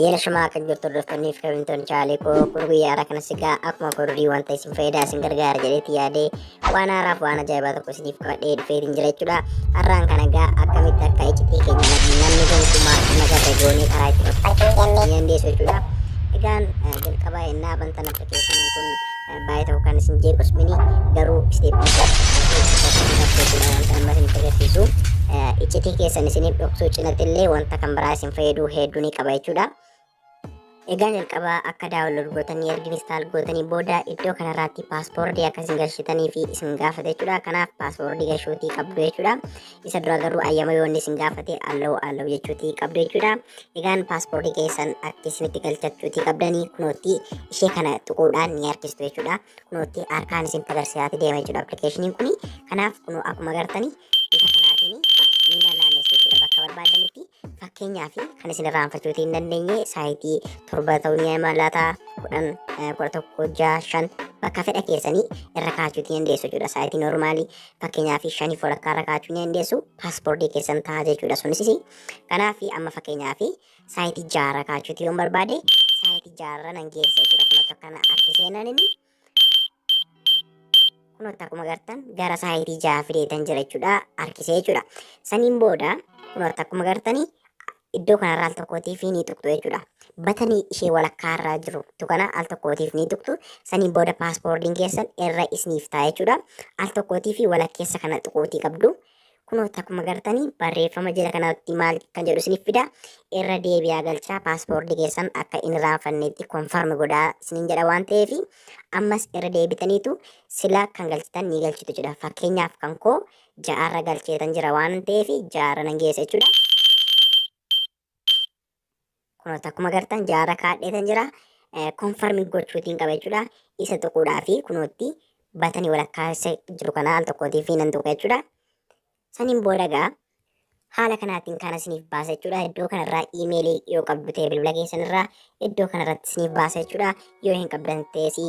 Ayyaana shamaa kan jirtu hordoftoonniif kabajamtoonni chaalee koo kun guyyaa haaraa kana sigaa akkuma korodii wanta isin fayyadaa isin gargaara jedheeti yaadee waan haaraaf waan ajaa'ibaa tokko isiniif qabadhee dhufeetiin jira jechuudha. Har'aan kana egaa akkamitti akka iccitii keenya namni gonkumaa nagarra goonee karaa itti hojjechuu dandeessu jechuudha. Egaan jalqabaa ennaa bantan appilikeeshiniin kun baay'ee ta'u kan isin jeequs mini garuu isteeppii wanta amma isinitti agarsiisu iccitii keessan isiniif dhoksuu cinatti illee wanta kan biraa isin fayyaduu hedduu ni qaba jechuudha. Egaan jalqabaa akka daawunlood gootanii erga instaal gootanii booda iddoo kanarratti paaspoortii akka isin galchitanii fi isin gaafate jechuudha. Kanaaf paaspoortii galchuutii qabdu jechuudha. Isa dura garuu ayyama yoonni isin gaafate allahu jechuutii qabdu jechuudha. Egaan paaspoortii keessan akka isinitti galchachuutii qabdanii kunootti ishee kana tuquudhaan ni harkistu jechuudha. Kunootti harkaan isin agarsiisaati deema jechuudha appilikeeshiniin kuni. Kanaaf kunoo akkuma agartanii bifa kanaatiin ni naannessu jechuudha bakka barbaadanitti. Fakkeenyaaf kan isin irraanfachuutii hin dandeenye saayitii 7 ta'uu ni malata 11 bakka fedha keessanii irra kaa'achuutii dandeessu jechuudha. Saayitii normaalii fakkeenyaaf 5 walakkaa irra kaa'achuu ni dandeessu paaspoortii keessan ta'a jechuudha sunis. Kanaaf amma fakkeenyaaf saayitii 6 irra kaa'achuutii yoo barbaade saayitii 6 irra nan geessa jechuudha. Kun akka kana harkiseenan inni kun akkuma agartan gara saayitii 6 fideetan jira jechuudha. Harkisee jechuudha. Saniin booda kun akkuma agartanii iddoo kanarraa al tokkootiif ni tuqxu jechuudha. Batanii ishee walakkaa irraa jiru kana al tokkootiif ni tuqxu. Saniin booda paaspoortiin keessan irra isiniif ta'a jechuudha. Al tokkootiif walakkeessa kana tuquutii qabdu. Kun akkuma agartanii barreeffama jala kanatti maal kan jedhu isiniif fida. Irra deebi'aa galchaa paaspoortii keessan akka hin irraanfannetti konfarmi godhaa isiniin jedha waan ta'eef ammas irra deebitaniitu sila kan galchitan ni galchitu jechuudha. Fakkeenyaaf kan koo 6 irra galcheetan jira waan ta'eef 6 irra nan geessa jechuudha. Kunoota akkuma agartan 6 irra kaadheetan jira. Konfarmii gochuutiin qaba jechuudha. Isa tuquudhaa fi kunootti batanii walakkaa jiru kana al tokkootiif nan tuqa jechuudha. Saniin booda egaa haala kanaatiin kan isiniif baasa jechuudha. Iddoo kanarraa iimeelii yoo qabdu ta'e bilbila keessanirraa iddoo kanarratti isiniif baasa jechuudha. Yoo hin qabdan ta'es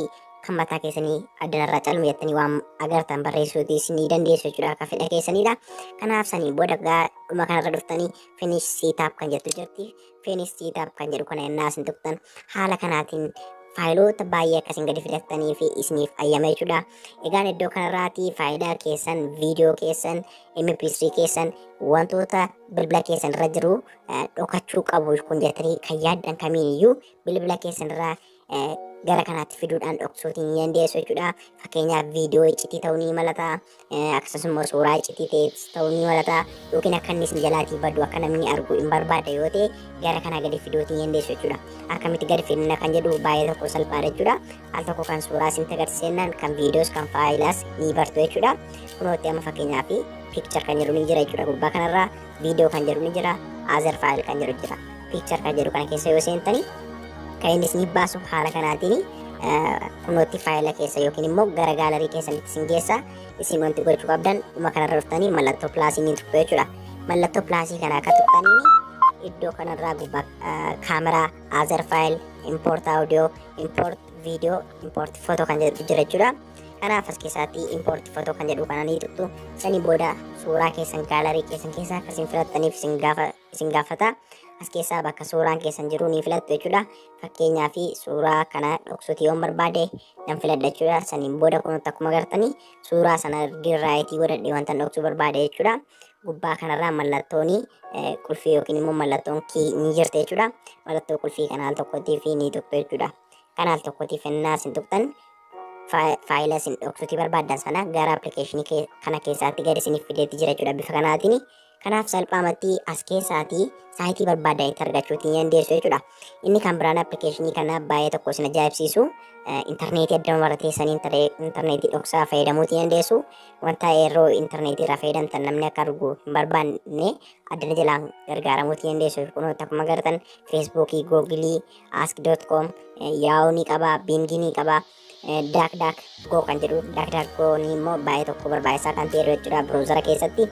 kan mataa keessanii addanarraa calmu jettanii waan agartan barreessuutii isinii dandeessu jechuudha akka fedha keessanidha. Kanaaf saniin booda egaa dhuma kanarra dhuftanii finish setup kan jettu jirti. Finish setup kan jedhu kana ennaa isin tuqxan haala kanaatiin faayiloota baay'ee akkasiin gadi fidattanii fi isiniif ayyama jechuudha. Egaan iddoo kanarraati faayidaa keessan, viidiyoo keessan, MP3 keessan wantoota bilbila keessan irra jiru dhokachuu qabu kun jettanii kan yaaddan kamiiniyyuu bilbila keessan irraa gara kanaatti fiduudhaan dhoksuutiin ni dandeessu jechuudha. Fakkeenyaaf viidiyoo iccitii ta'uu ni malata. Akkasumas suuraa iccitii ta'uu ni malata. Yookiin akka inni isin jalaatii baddu akka namni argu hin barbaada yoo ta'e gara kanaa gadi fiduutiin ni dandeessu jechuudha. Akkamitti gadi fidna kan jedhu baay'ee tokko salphaadha jechuudha. Al tokko kan suuraa isin agarsiisan kan viidiyoos kan faayilaas ni bartu jechuudha. Kunootti amma fakkeenyaaf picture kan jedhu ni jira jechuudha. Gubbaa kanarraa viidiyoo kan jedhu ni jira. Other file kan jedhu jira. Picture kan jedhu kana keessa yoo seentanii kan inni isiniif baasu haala kanaatiin kunootti faayila keessa yookiin immoo gara gaalarii keessanitti isin geessa. Isin wanti gochuu qabdan dhuma kanarra dhuftanii mallattoo pilaasii ni tuqxu jechuudha. Mallattoo pilaasii kana akka tuqxaniin iddoo kanarraa gubbaa kaameraa, other file, import audio, import video, import photo kan jedhu jira jechuudha. Kanaaf as keessatti import photo kan jedhu kana ni tuqxu. Sanii booda suuraa keessan gaalarii keessan keessaa akka isin filattaniif isin gaafata. As keessaa bakka suuraan keessan jiru ni filattu jechuudha. Fakkeenyaaf suuraa kana dhoksuutii yoo barbaade nan filadha jechuudha. Saniin booda kunuutti akkuma agartanii suuraa sana dirraayitii godhadhee wanta dhoksuu barbaade jechuudha. Gubbaa kanarraa mallattoon qulfii yookiin immoo mallattoon kii ni jirti jechuudha. Mallattoo qulfii kana al tokkootiif ni tuqxu jechuudha. Kana al tokkootiif ennaa isin tuqxan faayila isin dhoksuutii barbaadan sana gara appilikeeshinii kana keessaatti gadi isiniif fideetti jira jechuudha bifa kanaatiin. Kanaaf salphaamatti as keessaatii saayitii barbaadanitti argachuutiin dandeessu jechuudha. Inni kan biraan appilikeeshinii kana baay'ee tokko isin ajaa'ibsiisu intarneetii addama barateessanii intarneetii dhoksaa fayyadamuutiin dandeessu. Wanta yeroo intarneetii irraa fayyadamtan namni akka argu hin barbaanne addana jalaan gargaaramuutiin dandeessu. Kunuutti akkuma agartan feesbuukii, googilii, ask.com, yaa'uu ni qaba, bingii ni qaba. Daak goo kan jedhu daak goo ni immoo baay'ee tokko barbaachisaa kan ta'e jechuudha biroozara keessatti.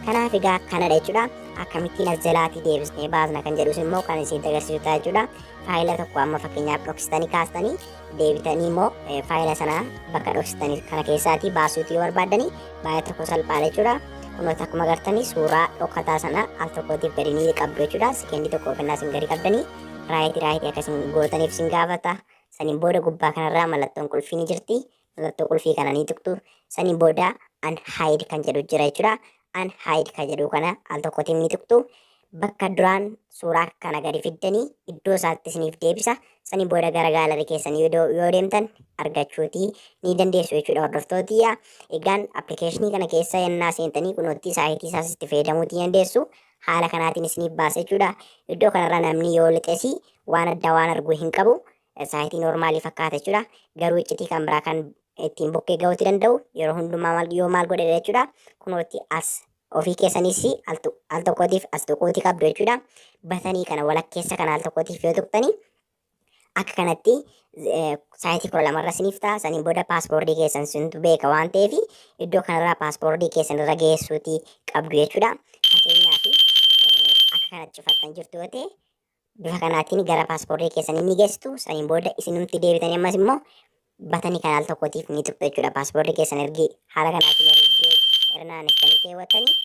Kanaaf egaa kanadha jechuudha. Akkamittiin as jalaatii deebisnee baasna kan jedhus immoo kan isin agarsiisu ta'a jechuudha. Faayila tokko amma fakkeenyaaf dhoksitanii kaastanii deebitanii immoo faayila sana bakka dhoksitanii kana keessaatii baasuutii yoo barbaadanii baay'ee tokko salphaadha jechuudha. Kunoota akkuma agartanii suuraa dhokataa sana al tokkootiif gadi ni qabdu jechuudha. Sekendii tokko kennaa isin gadi qabdanii raayitii akkasiin gootaniif sin gaafata. Saniin booda gubbaa kanarraa mallattoon qulfii ni jirti. Mallattoo qulfii kana ni tuqtu. Saniin booda unhide kan jedhu jira jechuudha. Unhide kan jedhu kana al tokkotiin ni tuqtu. Bakka duraan suuraa kana gadi fiddanii iddoo isaatti isiniif deebisa. Saniin booda gara gaalarii keessan yoo deemtan argachuutii ni dandeessu jechuudha hordoftootiyyaa. Egaan appilikeeshinii kana keessa yennaa seentanii kunuutti saayitii isaas itti fayyadamuutii dandeessu. Haala kanaatiin isiniif baasa jechuudha. Iddoo kanarra namni yoo lixesi waan addaa waan arguu hin qabu. Saayitii normaalii fakkaata jechuudha. Garuu iccitii kan biraa kan ittiin bukkee ga'uutii danda'u yeroo hundumaa yoo maal godhe jechuudha. Kunuutti as ofii keessanis al tokkootiif as tuquutii qabdu jechuudha. Batanii kana walakkeessa kana al tokkootiif yoo tuqxanii akka kanatti saayitii 12 isiniif ta'a. Saniin booda paaspoortii keessan sintu beeka waan ta'eef iddoo kanarraa paaspoortii keessan irra geessuutii qabdu jechuudha. Fakkeenyaaf akka kanatti cufattan jirtu yoo ta'e bifa kanaatiin gara paaspoortii keessanii ni geessitu. Saniin booda isinumti deebitanii ammas immoo batanii kana al tokkootiif ni tuqxu jechuudha. Paaspoortii keessan ergi haala kanaatiin ergi irnaanistanii keewwattanii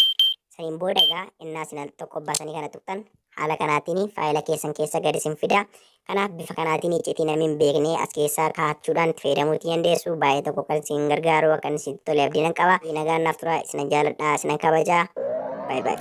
saniin booda egaa innaa isin al tokko baasanii kana tuqxan haala kanaatiin faayila keessan keessa gadi isin fida. Kanaaf bifa kanaatiin iccitii namni hin beekne as keessaa kaa'achuudhaan itti fayyadamuutii dandeessu. Baay'ee tokko kan isin gargaaru akka isin tolee abdiin qaba. Nagaan naaf tura, isin jaalladha, isin kabajaa. Bye bye.